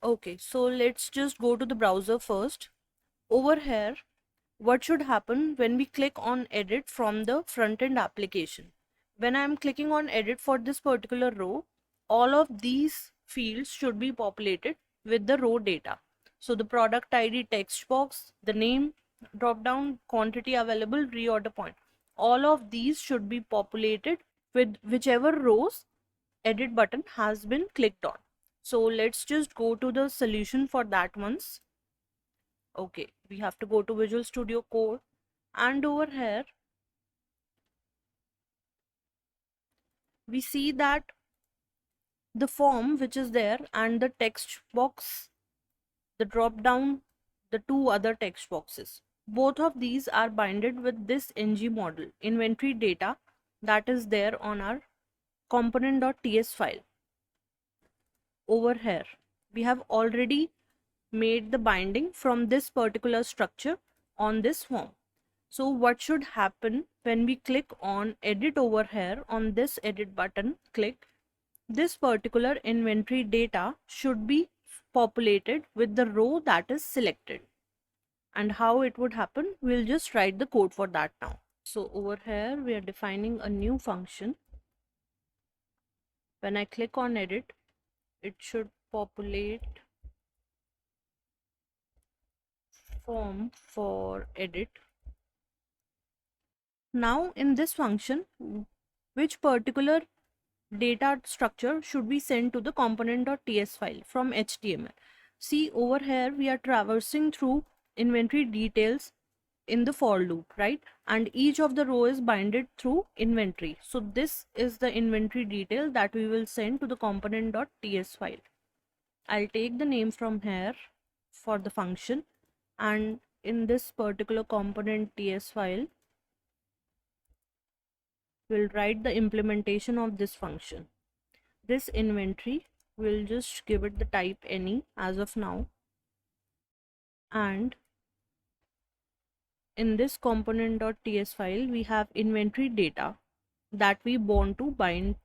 Okay, so let's just go to the browser first. Over here, what should happen when we click on edit from the front end application? When I'm clicking on edit for this particular row, all of these fields should be populated with the row data. So the product ID text box, the name, drop down, quantity available, reorder point. All of these should be populated with whichever rows edit button has been clicked on. So let's just go to the solution for that once. Okay, we have to go to Visual Studio Code, and over here we see that the form which is there and the text box, the drop down, the two other text boxes, both of these are binded with this ng model inventory data that is there on our component.ts file. Over here we have already made the binding from this particular structure on this form. So what should happen when we click on edit over here on this edit button, click, this particular inventory data should be populated with the row that is selected. And how it would happen, we'll just write the code for that now. So over here we are defining a new function. When I click on edit, it should populate form for edit. Now in this function, which particular data structure should be sent to the component.ts file from HTML? See, over here we are traversing through inventory details in the for loop, right? And each of the row is binded through inventory. So this is the inventory detail that we will send to the component.ts file. I'll take the name from here for the function, and in this particular component ts file we'll write the implementation of this function. This inventory, we'll just give it the type any as of now, and in this component.ts file we have inventory data that we want to bind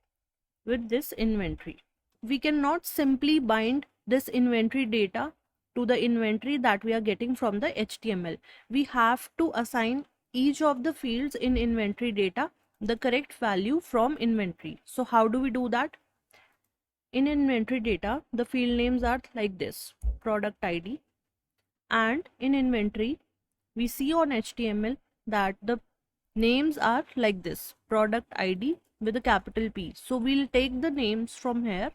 with this inventory. We cannot simply bind this inventory data to the inventory that we are getting from the HTML. We have to assign each of the fields in inventory data the correct value from inventory. So how do we do that? In inventory data, the field names are like this: product ID, and in inventory we see on HTML that the names are like this: product ID with a capital P. So we'll take the names from here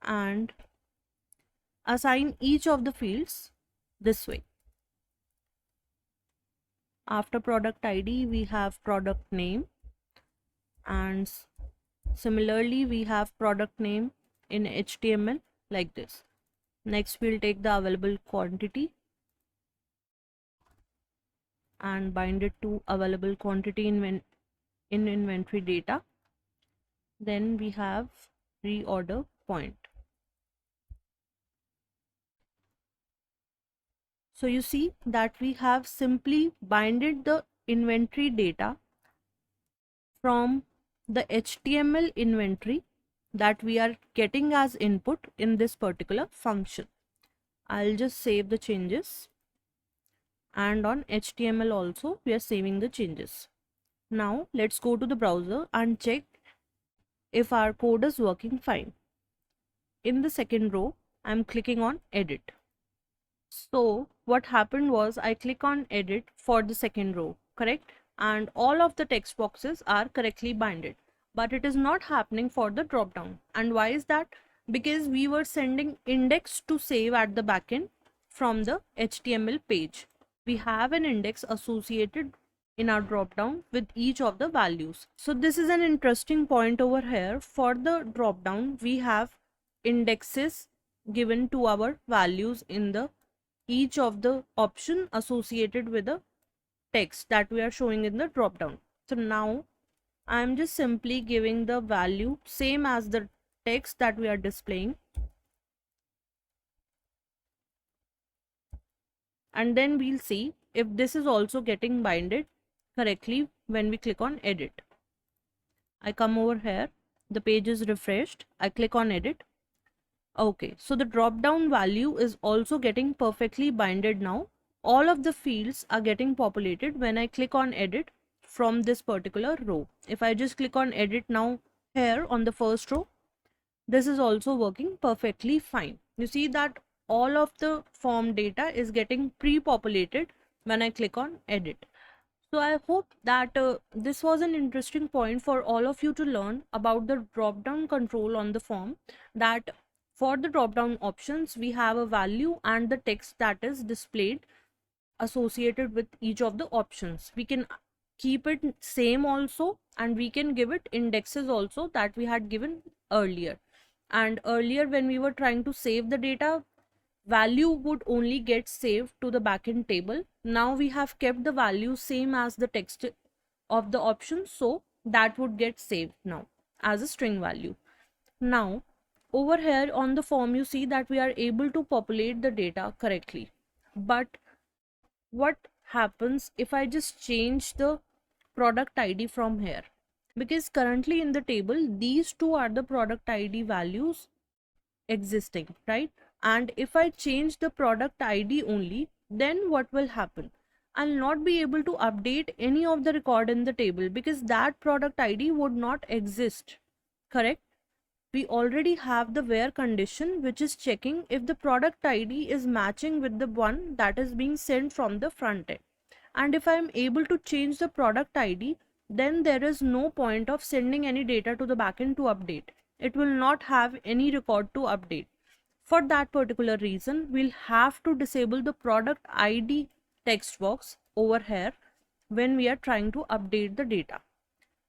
and assign each of the fields this way. After product ID we have product name, and similarly we have product name in HTML like this. Next we'll take the available quantity and bind it to available quantity in inventory data. Then we have reorder point. So you see that we have simply binded the inventory data from the HTML inventory that we are getting as input in this particular function. I'll just save the changes, and on HTML also we are saving the changes. Now let's go to the browser and check if our code is working fine. In the second row, I'm clicking on edit. So what happened was I click on edit for the second row, correct? And all of the text boxes are correctly binded, but it is not happening for the drop down. And why is that? Because we were sending index to save at the backend from the HTML page. We have an index associated in our drop down with each of the values. So this is an interesting point over here. For the drop down, we have indexes given to our values in the each of the option associated with the text that we are showing in the drop down. So now I am just simply giving the value same as the text that we are displaying, and then we'll see if this is also getting binded correctly when we click on edit. I come over here, the page is refreshed, I click on edit, Okay, so the drop down value is also getting perfectly binded now. All of the fields are getting populated when I click on edit from this particular row. If I just click on edit now here on the first row, this is also working perfectly fine. You see that all of the form data is getting pre-populated when I click on edit. So I hope that this was an interesting point for all of you to learn about the drop down control on the form, that for the drop down options we have a value and the text that is displayed associated with each of the options. We can keep it same also, and we can give it indexes also that we had given earlier. And earlier when we were trying to save the data, value would only get saved to the backend table. Now we have kept the value same as the text of the option, so that would get saved now as a string value. Now over here on the form you see that we are able to populate the data correctly. But what happens if I just change the product ID from here? Because currently in the table these two are the product ID values existing, right? And if I change the product ID only, then what will happen? I'll not be able to update any of the record in the table because that product ID would not exist, correct? We already have the where condition, which is checking if the product ID is matching with the one that is being sent from the front end. And if I am able to change the product ID, then there is no point of sending any data to the backend to update. It will not have any record to update. For that particular reason, we'll have to disable the product ID text box over here when we are trying to update the data.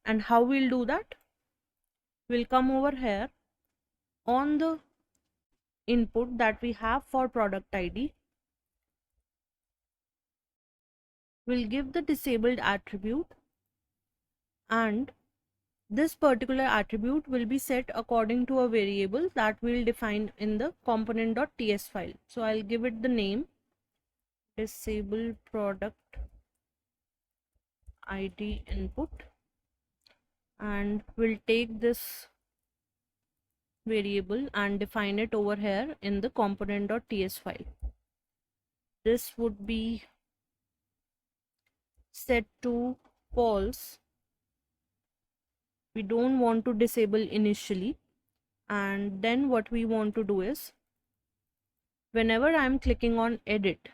And how we'll do that? We'll come over here on the input that we have for product ID. We'll give the disabled attribute, and this particular attribute will be set according to a variable that we'll define in the component.ts file. So I'll give it the name disable product ID input, and we'll take this variable and define it over here in the component.ts file. This would be set to false. We don't want to disable initially. And then what we want to do is, whenever I'm clicking on edit,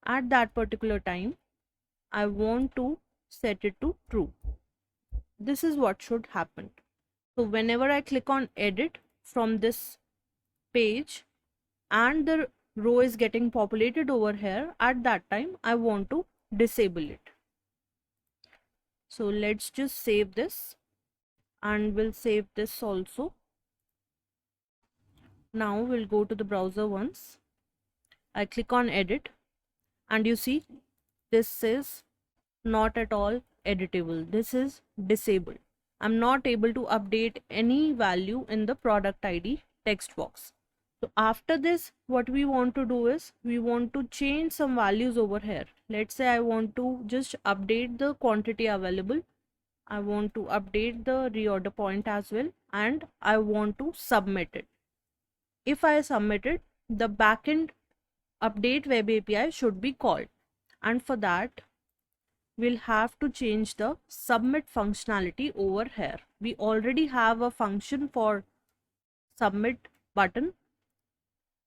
at that particular time I want to set it to true. This is what should happen. So whenever I click on edit from this page and the row is getting populated over here, at that time I want to disable it. So let's just save this, and we'll save this also. Now we'll go to the browser once. I click on edit, and you see this is not at all editable. This is disabled. I'm not able to update any value in the product ID text box. So after this, what we want to do is we want to change some values over here. Let's say I want to just update the quantity available. I want to update the reorder point as well, and I want to submit it. If I submit it, the backend update web API should be called, and for that we'll have to change the submit functionality over here. We already have a function for submit button.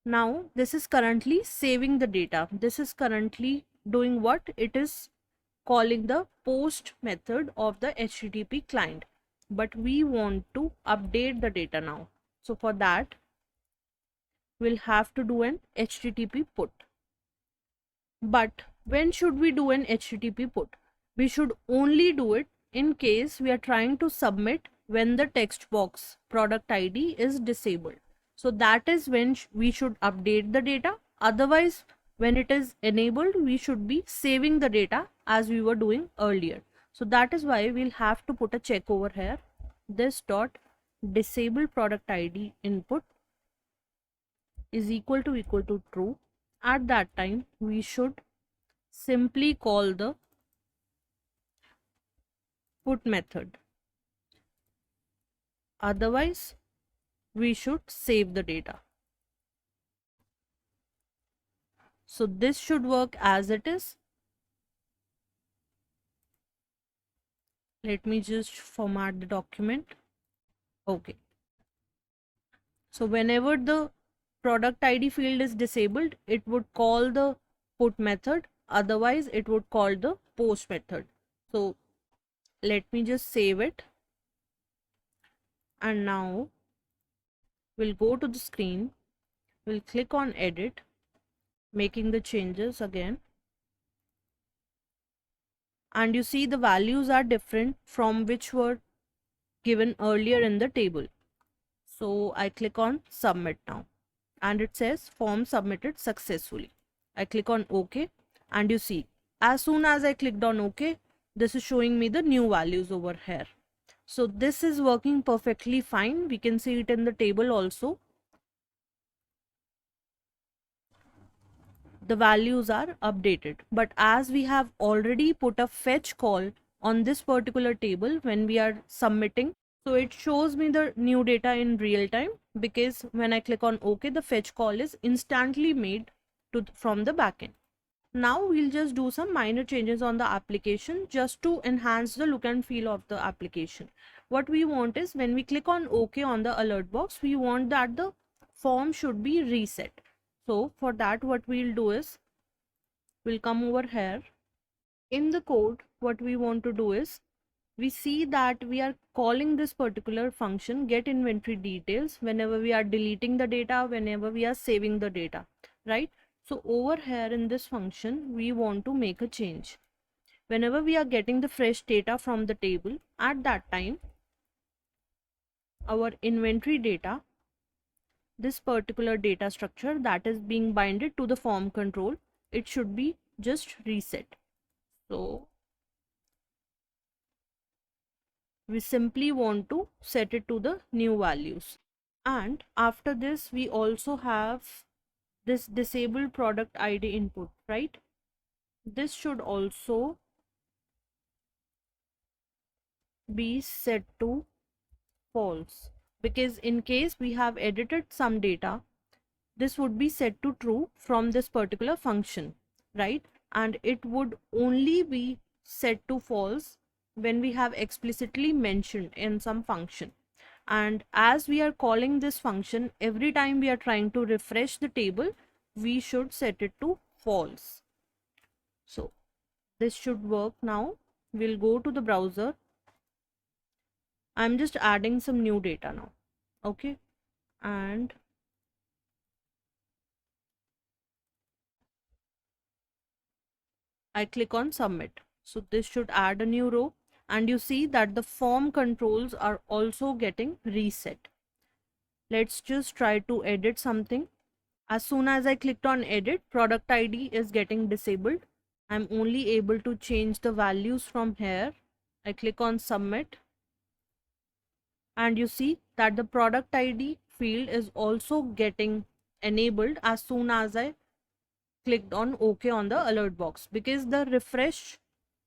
Now this is currently saving the data. This is currently doing what? It is calling the post method of the HTTP client, but we want to update the data now. So for that we'll have to do an HTTP put. But when should we do an HTTP put? We should only do it in case we are trying to submit when the text box product ID is disabled. So that is when we should update the data. Otherwise, when it is enabled, we should be saving the data as we were doing earlier. So that is why we'll have to put a check over here. This dot disable product ID input is equal to true. At that time, we should simply call the put method. Otherwise, we should save the data. So this should work as it is. Let me just format the document. Okay. So whenever the product ID field is disabled, it would call the put method. Otherwise, it would call the post method. So let me just save it. And now we'll go to the screen. We'll click on edit, making the changes again. And you see the values are different from which were given earlier in the table. So I click on submit now and it says form submitted successfully. I click on OK and you see as soon as I clicked on OK, this is showing me the new values over here. So this is working perfectly fine. We can see it in the table also. The values are updated, but as we have already put a fetch call on this particular table when we are submitting, so it shows me the new data in real time, because when I click on OK, the fetch call is instantly made from the backend. Now we'll just do some minor changes on the application just to enhance the look and feel of the application. What we want is when we click on OK on the alert box, we want that the form should be reset. So for that, what we'll do is we'll come over here. In the code, what we want to do is we see that we are calling this particular function get inventory details whenever we are deleting the data, whenever we are saving the data, right? So over here in this function, we want to make a change. Whenever we are getting the fresh data from the table, at that time, our inventory data, this particular data structure that is being binded to the form control, it should be just reset. So we simply want to set it to the new values. And after this, we also have this disabled product ID input, right? This should also be set to false, because in case we have edited some data, this would be set to true from this particular function, right? And it would only be set to false when we have explicitly mentioned in some function. And as we are calling this function, every time we are trying to refresh the table, we should set it to false. So this should work now. We'll go to the browser. I'm just adding some new data now. Okay. And I click on submit. So this should add a new row, and you see that the form controls are also getting reset. Let's just try to edit something. As soon as I clicked on edit, product ID is getting disabled. I'm only able to change the values from here. I click on submit and you see that the product ID field is also getting enabled as soon as I clicked on OK on the alert box, because the refresh,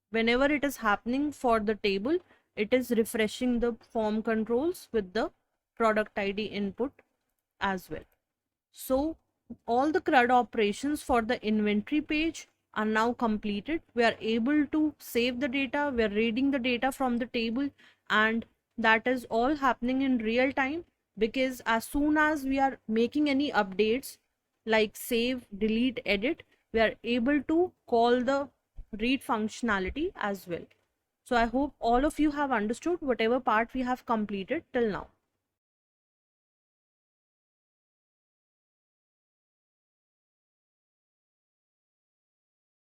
whenever it is happening for the table, it is refreshing the form controls with the product ID input as well. So all the CRUD operations for the inventory page are now completed. We are able to save the data, we are reading the data from the table, and that is all happening in real time, because as soon as we are making any updates like save, delete, edit, we are able to call the read functionality as well. So I hope all of you have understood whatever part we have completed till now.